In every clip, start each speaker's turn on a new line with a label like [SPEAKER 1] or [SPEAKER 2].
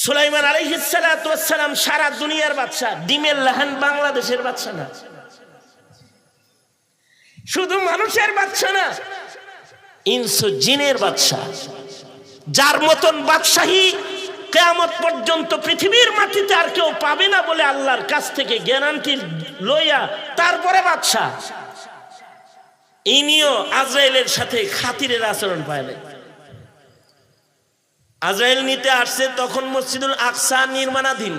[SPEAKER 1] সুলাইমান আলাইহিস সালাতু ওয়াস সালাম সারা দুনিয়ার বাদশা, ডিমের লাহান বাংলাদেশের বাদশা না, শুধু মানুষের বাদশা না, ইনস জিনের বাদশা, যার মতন বাদশাহী কিয়ামত পর্যন্ত পৃথিবীর মাটিতে আর কেউ পাবে না বলে আল্লাহর কাছ থেকে গ্যারান্টি লইয়া তারপরে বাদশা। ইনিও আজরাইলের সাথে খাতিরের আচরণ পায় না। আজরাইল নিতে আসছে তখন মসজিদুল আকসা নির্মাণাধীন,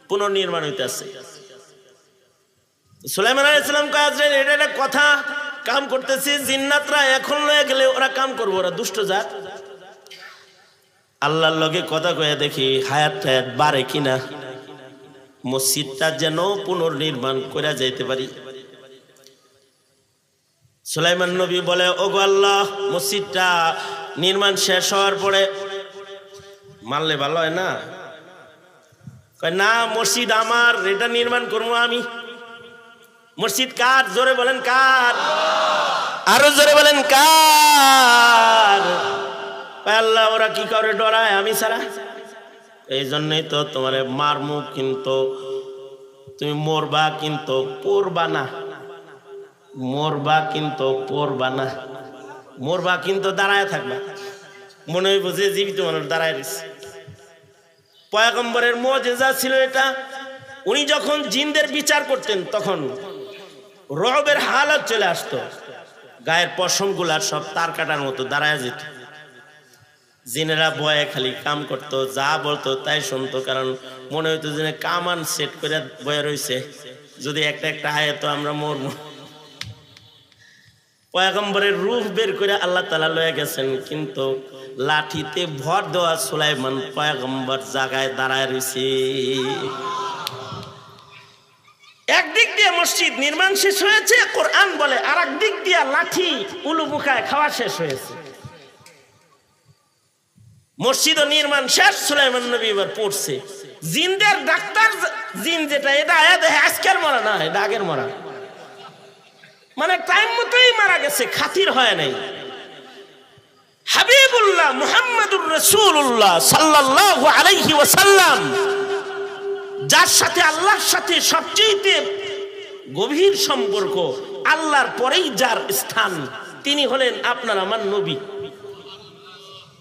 [SPEAKER 1] পুনর্নির্মাণ হইতে আছে। সুলাইমান আলাইহিস সালাম কে আজরাইল এটা কথা কাম করতেছে, জিন্নাতরা এখন লয়ে গেলে ওরা কাম করবো, ওরা দুষ্ট জাত। আল্লাহর লগে কথা কয়ে দেখি হায়াত টায়াত বাড়ে কিনা, মসজিদটা যেন পুনর্নির্মাণ করে যাইতে পারি। সুলাইমান নবী বলে, ওগো আল্লাহ, মসজিদটা নির্মাণ শেষ হওয়ার পরে মানলে ভালো হয় না? কয় না, মসজিদ আমার, এটা নির্মাণ করবো আমি। মসজিদ কার? জোরে বলেন কার, আরো জোরে বলেন কার? আল্লাহ, ওরা কি করে ডরায় আমি ছাড়া? এই জন্যই তো তোমার মারমু, কিন্তু তুমি মরবা কিন্তু পড়বা না, মরবা কিন্তু পড়বা না, মরবা কিন্তু দাঁড়ায় থাকবা। মনে হয় বুঝে জীবিত মানুষ দাঁড়ায় রয়েছে। পয়গম্বরের মুজিজা ছিল এটা। উনি যখন জিনদের বিচার করতেন তখন রবের হালত চলে আসতো, গায়ের পশম গুলা সব তার কাটার মতো দাঁড়ায় যেত। জিনেরা ভয়ে খালি কাম করতো, যা বলতো তাই শুনতো, কারণ মনে হইতো যে কামান সেট করে বয়ে রয়েছে, যদি একটা একটা আয় তো আমরা মরবো। পয়গম্বরের রূহ বের করে আল্লাহ তাআলা লয়ে গেছেন, কিন্তু লাঠিতে ভর দেওয়া সুলাইমান পয়গম্বর জায়গায় দাঁড়ায় রয়েছে। একদিক দিয়ে মসজিদ নির্মাণ শেষ হয়েছে, কোরআন বলে, আর একদিক দিয়ে লাঠি উলু মুখায় খাওয়া শেষ হয়েছে। মসজিদ নির্মাণ শেষ, সুলাইমান নবী এবার পড়ছে। জিনদের ডাক্তার জিন যেটা, এটা আজকের মরা না, এটা আগের মরা, মানে টাইম মতোই মারা গেছে, খাতির হয় নাই। হাবিবুল্লাহ মুহাম্মাদুর রাসূলুল্লাহ সাল্লাল্লাহু আলাইহি ওয়াসাল্লাম, যার সাথে আল্লাহর সাথে সবচেয়ে গভীর সম্পর্ক, আল্লাহর পরেই যার স্থান, তিনি হলেন আপনার আমার নবী।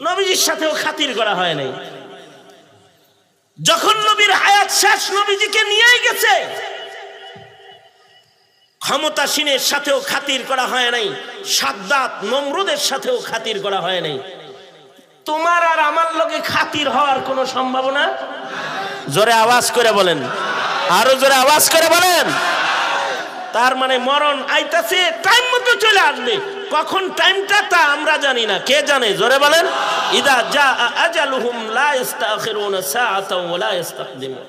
[SPEAKER 1] নবীজির সাথেও খাতির করা হয় নাই। যখন নবীর হায়াত শেষ, নবীজিকে নিয়েই গেছে, ক্ষমতাসীনের সাথেও খাতির করা হয় নাই, সাদ্দাত নমরুদের সাথেও খাতির করা হয় নাই। তোমার আর আমার লগে খাতির হওয়ার কোনো সম্ভাবনা? জোরে আওয়াজ করে বলেন, আরো জোরে আওয়াজ করে বলেন। তার মানে মরণ আইতাছে, টাইম মতো চলে আসবে। কখন টাইমটা তা আমরা জানি না, কে জানে? জোরে বলেন, ইদা জা আজালুহুম লা ইস্তাখিরুনা সাআতাও ওয়া লা ইস্তাকদিমুন।